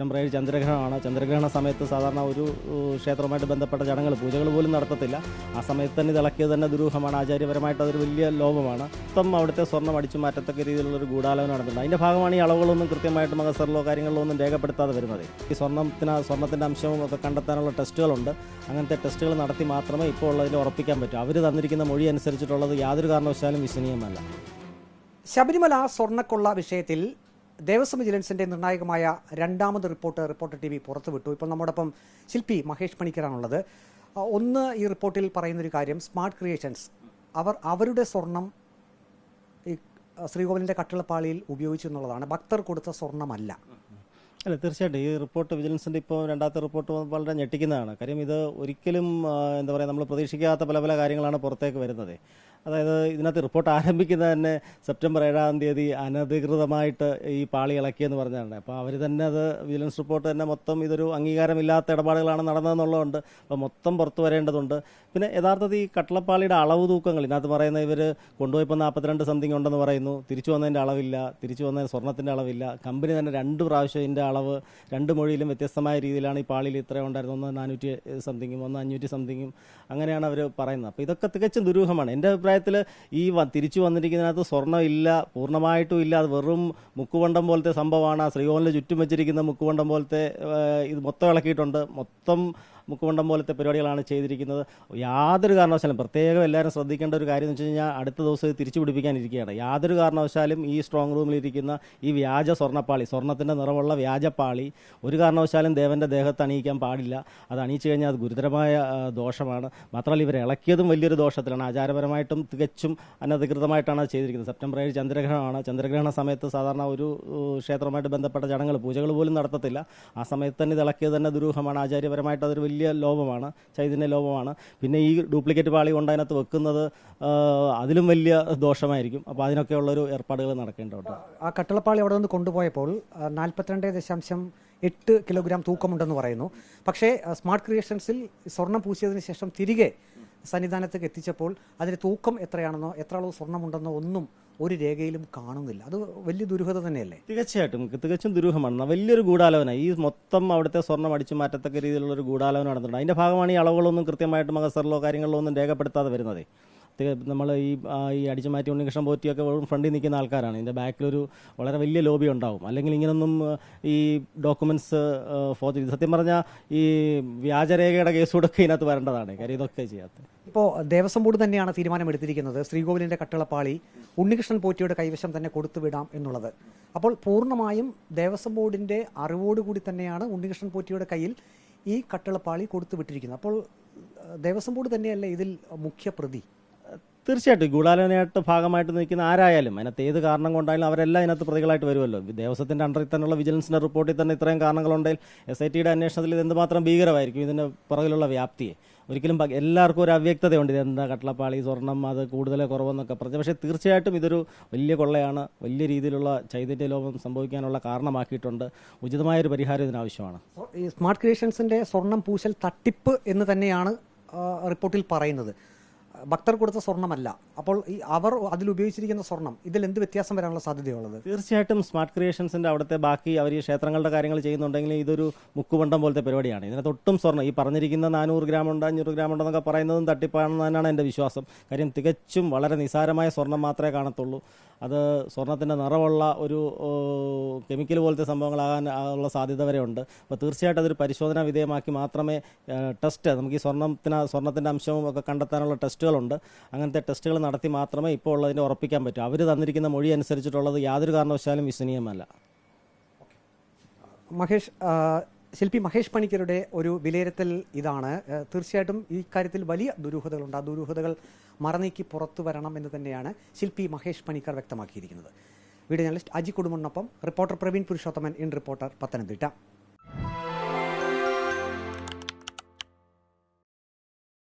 September 7 ചന്ദ്രഗ്രഹണമാണ്. ചന്ദ്രഗ്രഹണ സമയത്ത് സാധാരണ ഒരു ക്ഷേത്രവുമായിട്ട് ബന്ധപ്പെട്ട ചടങ്ങുകൾ പൂജകൾ പോലും നടത്തത്തില്ല. ആ സമയത്ത് തന്നെ ഇളക്കിയത് തന്നെ ദുരൂഹമാണ്. ആചാര്യപരമായിട്ട് അതൊരു വലിയ ലോപമാണ്. മൊത്തം അവിടുത്തെ സ്വർണ്ണം അടിച്ചു മാറ്റത്തക്ക രീതിയിലുള്ളൊരു ഗൂഢാലോചന നടന്നിട്ടുണ്ട്. അതിൻ്റെ ഭാഗമാണ് ഈ അളവുകളൊന്നും കൃത്യമായിട്ട് മകസറിലോ കാര്യങ്ങളിലോ ഒന്നും രേഖപ്പെടുത്താതെ വരുന്നത്. ഈ സ്വർണ്ണത്തിൻ്റെ അംശവും ഒക്കെ കണ്ടെത്താനുള്ള ടെസ്റ്റുകളുണ്ട്. അങ്ങനത്തെ ടെസ്റ്റുകൾ നടത്തി മാത്രമേ ഇപ്പോൾ ഉള്ളതിൽ ഉറപ്പിക്കാൻ പറ്റൂ. അവർ തന്നിരിക്കുന്ന മൊഴി അനുസരിച്ചിട്ടുള്ളത് യാതൊരു കാരണവശാലും വിശ്വസനീയമല്ല. ശബരിമല സ്വർണ്ണക്കൊള്ള വിഷയത്തിൽ ദേവസ്വം വിജിലൻസിന്റെ നിർണായകമായ രണ്ടാമത് റിപ്പോർട്ട് TV പുറത്തുവിട്ടു. ഇപ്പോൾ നമ്മോടൊപ്പം ശില്പി മഹേഷ് പണിക്കരാണുള്ളത്. ഒന്ന്, ഈ റിപ്പോർട്ടിൽ പറയുന്നൊരു കാര്യം, സ്മാർട്ട് ക്രിയേഷൻസ് അവരുടെ സ്വർണം ഈ ശ്രീകോവിലിന്റെ കട്ടിളപ്പാളിയിൽ ഉപയോഗിച്ചു എന്നുള്ളതാണ്. ഭക്തർ കൊടുത്ത സ്വർണ്ണമല്ല. അല്ല, തീർച്ചയായിട്ടും ഈ റിപ്പോർട്ട് വിജിലൻസിൻ്റെ ഇപ്പോൾ രണ്ടാമത്തെ റിപ്പോർട്ട് വളരെ ഞെട്ടിക്കുന്നതാണ്. കാര്യം ഇത് ഒരിക്കലും എന്താ പറയുക, നമ്മൾ പ്രതീക്ഷിക്കാത്ത പല പല കാര്യങ്ങളാണ് പുറത്തേക്ക് വരുന്നത്. അതായത് ഇതിനകത്ത് റിപ്പോർട്ട് ആരംഭിക്കുന്നത് തന്നെ സെപ്റ്റംബർ 7 അനധികൃതമായിട്ട് ഈ പാളി ഇളക്കിയെന്ന് പറഞ്ഞാണ്. അപ്പോൾ അവർ തന്നെ അത് വിജിലൻസ് റിപ്പോർട്ട് തന്നെ മൊത്തം ഇതൊരു അംഗീകാരമില്ലാത്ത ഇടപാടുകളാണ് നടന്നതെന്നുള്ളതുകൊണ്ട് അപ്പോൾ മൊത്തം പുറത്തു വരേണ്ടതുണ്ട്. പിന്നെ യഥാർത്ഥത്തിൽ ഈ കട്ടളപ്പാളിയുടെ അളവ് തൂക്കങ്ങൾ ഇതിനകത്ത് പറയുന്ന ഇവർ കൊണ്ടുപോയപ്പോൾ 42 സംതിങ് ഉണ്ടെന്ന് പറയുന്നു. തിരിച്ചു വന്നതിൻ്റെ അളവില്ല, തിരിച്ചു വന്ന സ്വർണ്ണത്തിൻ്റെ അളവില്ല. കമ്പനി തന്നെ 2 പ്രാവശ്യം ഇതിൻ്റെ അളവ് 2 മൊഴിയിലും വ്യത്യസ്തമായ രീതിയിലാണ് ഈ പാളിയിൽ ഇത്രയും ഉണ്ടായിരുന്നത്. ഒന്ന് 400 സംതിങ്ങും ഒന്ന് 500 സംതിങ്ങും അങ്ങനെയാണ് അവർ പറയുന്നത്. അപ്പോൾ ഇതൊക്കെ തികച്ചും ദുരൂഹമാണ്. എൻ്റെ അഭിപ്രായത്തിൽ ഈ തിരിച്ചു വന്നിരിക്കുന്നതിനകത്ത് സ്വർണ്ണം ഇല്ല, പൂർണ്ണമായിട്ടും ഇല്ല. അത് വെറും മുക്കുവണ്ടം പോലത്തെ സംഭവമാണ്. ആ ശ്രീകോവിലിന് ചുറ്റും വെച്ചിരിക്കുന്ന മുക്കുവണ്ടം പോലത്തെ ഇത് മൊത്തം ഇളക്കിയിട്ടുണ്ട്. മൊത്തം മുക്കുവണ്ടം പോലത്തെ പരിപാടികളാണ് ചെയ്തിരിക്കുന്നത്. യാതൊരു കാരണവശാലും പ്രത്യേകം എല്ലാവരും ശ്രദ്ധിക്കേണ്ട ഒരു കാര്യം എന്ന് വെച്ച് കഴിഞ്ഞാൽ അടുത്ത ദിവസം ഇത് തിരിച്ചു പിടിപ്പിക്കാനിരിക്കുകയാണ്. യാതൊരു കാരണവശാലും ഈ സ്ട്രോങ് റൂമിലിരിക്കുന്ന ഈ വ്യാജ സ്വർണ്ണപ്പാളി, സ്വർണ്ണത്തിൻ്റെ നിറമുള്ള വ്യാജപ്പാളി ഒരു കാരണവശാലും ദേവൻ്റെ ദേഹത്ത് അണിയിക്കാൻ പാടില്ല. അത് അണിയിച്ചു കഴിഞ്ഞാൽ അത് ഗുരുതരമായ ദോഷമാണ്. മാത്രമല്ല ഇവർ ഇളക്കിയതും വലിയൊരു ദോഷത്തിലാണ്. ആചാരപരമായിട്ടും തികച്ചും അനധികൃതമായിട്ടാണ് അത് ചെയ്തിരിക്കുന്നത്. സെപ്റ്റംബർ 7 ചന്ദ്രഗ്രഹണമാണ്. ചന്ദ്രഗ്രഹണ സമയത്ത് സാധാരണ ഒരു ക്ഷേത്രവുമായിട്ട് ബന്ധപ്പെട്ട ചടങ്ങുകൾ പൂജകൾ പോലും നടത്തത്തില്ല. ആ സമയത്ത് തന്നെ ഇത് ഇളക്കിയത് തന്നെ ദുരൂഹമാണ്. ആചാര്യപരമായിട്ട് അതൊരു വലിയ ലോപമാണ്, ചൈതന്യ ലോപമാണ്. പിന്നെ ഈ ഡ്യൂപ്ലിക്കേറ്റ് പാളി കൊണ്ട് അതിനകത്ത് വെക്കുന്നത് അതിലും വലിയ ദോഷമായിരിക്കും. അപ്പോൾ അതിനൊക്കെയുള്ളൊരു ഏർപ്പാടുകൾ നടക്കേണ്ടതുണ്ട്. ആ കട്ടിളപ്പാളി അവിടെ നിന്ന് കൊണ്ടുപോയപ്പോൾ 42.8 കിലോഗ്രാം തൂക്കമുണ്ടെന്ന് പറയുന്നു. പക്ഷേ സ്മാർട്ട് ക്രിയേഷൻസിൽ സ്വർണം പൂശിയതിന് ശേഷം തിരികെ സന്നിധാനത്തേക്ക് എത്തിച്ചപ്പോൾ അതിന് തൂക്കം എത്രയാണെന്നോ എത്ര അളവ് സ്വർണ്ണമുണ്ടെന്നോ ഒന്നും ഒരു രേഖയിലും കാണുന്നില്ല. അത് വലിയ ദുരൂഹത തന്നെയല്ലേ? തികച്ചും ദുരൂഹമാണ്. വലിയൊരു ഗൂഢാലോചന. ഈ മൊത്തം അവിടുത്തെ സ്വർണ്ണം അടിച്ചു മാറ്റത്തക്ക രീതിയിലുള്ളൊരു ഗൂഢാലോചന നടന്നിട്ടുണ്ട്. അതിൻ്റെ ഭാഗമാണ് ഈ അളവുകളൊന്നും കൃത്യമായിട്ട് മകസറിലോ കാര്യങ്ങളിലോ ഒന്നും രേഖപ്പെടുത്താതെ വരുന്നത്. നമ്മൾ ഈ അടിച്ചുമാറ്റി ഉണ്ണികൃഷ്ണൻ പോറ്റിയൊക്കെ ഫ്രണ്ടിൽ നിൽക്കുന്ന ആൾക്കാരാണ്. ഇതിൻ്റെ ബാക്കിലൊരു വളരെ വലിയ ലോബി ഉണ്ടാവും. അല്ലെങ്കിൽ ഇങ്ങനൊന്നും ഈ ഡോക്യുമെൻറ്റ്സ് സത്യം പറഞ്ഞാൽ ഈ വ്യാജരേഖയുടെ കേസുകൂടൊക്കെ ഇതിനകത്ത് വരേണ്ടതാണ്. കാര്യം ഇതൊക്കെ ചെയ്യാത്തത്. ഇപ്പോൾ ദേവസ്വം ബോർഡ് തന്നെയാണ് തീരുമാനമെടുത്തിരിക്കുന്നത് ശ്രീകോവിലിൻ്റെ കട്ടിളപ്പാളി ഉണ്ണികൃഷ്ണൻ പോറ്റിയുടെ കൈവശം തന്നെ കൊടുത്തുവിടാം എന്നുള്ളത്. അപ്പോൾ പൂർണ്ണമായും ദേവസ്വം ബോർഡിൻ്റെ അറിവോടുകൂടി തന്നെയാണ് ഉണ്ണികൃഷ്ണൻ പോറ്റിയുടെ കയ്യിൽ ഈ കട്ടിളപ്പാളി കൊടുത്തുവിട്ടിരിക്കുന്നത്. അപ്പോൾ ദേവസ്വം ബോർഡ് തന്നെയല്ലേ ഇതിൽ മുഖ്യ പ്രതി? തീർച്ചയായിട്ടും ഗൂഢാലോചനയായിട്ട് ഭാഗമായിട്ട് നിൽക്കുന്ന ആരായാലും അതിനകത്ത് ഏത് കാരണം കൊണ്ടായാലും അവരെല്ലാം ഇതിനകത്ത് പ്രതികളായിട്ട് വരുമല്ലോ. ദേവസ്വത്തിൻ്റെ അണ്ടറിൽ തന്നെയുള്ള വിജിലൻസിൻ്റെ റിപ്പോർട്ടിൽ തന്നെ ഇത്രയും കാരണങ്ങളുണ്ടെങ്കിൽ SITയുടെ അന്വേഷണത്തിൽ ഇത് എന്തുമാത്രം ഭീകരമായിരിക്കും ഇതിൻ്റെ പുറകിലുള്ള വ്യാപ്തിയെ. ഒരിക്കലും എല്ലാവർക്കും ഒരു അവ്യക്തതയുണ്ട്. ഇതെന്താ കട്ടളപ്പാളി, സ്വർണം, അത് കൂടുതലോ കുറവെന്നൊക്കെ പറഞ്ഞു. പക്ഷേ തീർച്ചയായിട്ടും ഇതൊരു വലിയ കൊള്ളയാണ്. വലിയ രീതിയിലുള്ള ചൈതന്യ ലോപം സംഭവിക്കാനുള്ള കാരണമാക്കിയിട്ടുണ്ട്. ഉചിതമായൊരു പരിഹാരം ഇതിനാവശ്യമാണ്. ഈ സ്മാർട്ട് ക്രിയേഷൻസിൻ്റെ സ്വർണം പൂശൽ തട്ടിപ്പ് എന്ന് തന്നെയാണ് റിപ്പോർട്ടിൽ പറയുന്നത്. ഭക്തർ കൊടുത്ത സ്വർണ്ണമല്ല. അപ്പോൾ അവർ അതിൽ ഉപയോഗിച്ചിരിക്കുന്ന സ്വർണം ഇതിൽ എന്ത് വ്യത്യാസം വരാനുള്ള സാധ്യതയുള്ളത്? തീർച്ചയായിട്ടും സ്മാർട്ട് ക്രിയേഷൻസിൻ്റെ അവിടുത്തെ ബാക്കി അവർ ഈ ക്ഷേത്രങ്ങളുടെ കാര്യങ്ങൾ ചെയ്യുന്നുണ്ടെങ്കിൽ ഇതൊരു മുക്കുവണ്ടം പോലത്തെ പരിപാടിയാണ്. ഇതിനകത്ത് ഒട്ടും സ്വർണ്ണം ഈ പറഞ്ഞിരിക്കുന്ന 400 ഗ്രാം ഉണ്ട് 500 ഗ്രാം ഉണ്ടെന്നൊക്കെ പറയുന്നതും തട്ടിപ്പാണെന്ന് തന്നെയാണ് എൻ്റെ വിശ്വാസം. കാര്യം തികച്ചും വളരെ നിസാരമായ സ്വർണ്ണം മാത്രമേ കാണത്തുള്ളൂ. അത് സ്വർണ്ണത്തിൻ്റെ നിറമുള്ള ഒരു കെമിക്കൽ പോലത്തെ സംഭവങ്ങളാകാൻ ഉള്ള സാധ്യത വരെ ഉണ്ട്. അപ്പോൾ തീർച്ചയായിട്ടും അതൊരു പരിശോധനാ വിധേയമാക്കി മാത്രമേ നമുക്ക് ഈ സ്വർണ്ണത്തിൻ്റെ അംശവും ഒക്കെ കണ്ടെത്താനുള്ള ടെസ്റ്റുകളുണ്ട്. അങ്ങനത്തെ ടെസ്റ്റുകൾ നടത്തി മാത്രമേ ഇപ്പോൾ ഉള്ളതിനെ ഉറപ്പിക്കാൻ പറ്റൂ. അവർ തന്നിരിക്കുന്ന മൊഴി അനുസരിച്ചിട്ടുള്ളത് യാതൊരു കാരണവശാലും വിശ്വസനീയമല്ല. ശില്പി മഹേഷ് പണിക്കരുടെ ഒരു വിലയിരുത്തൽ ഇതാണ്. തീർച്ചയായിട്ടും ഈ കാര്യത്തിൽ വലിയ ദുരൂഹതകളുണ്ട്. ആ ദുരൂഹതകൾ മറനീക്കി പുറത്തു വരണം എന്ന് തന്നെയാണ് ശില്പി മഹേഷ് പണിക്കർ വ്യക്തമാക്കിയിരിക്കുന്നത്. വീഡിയോ ജേർണലിസ്റ്റ് അജി കുടുംബനൊപ്പം reporter Praveen Purushothaman, in reporter, Pathanamthitta.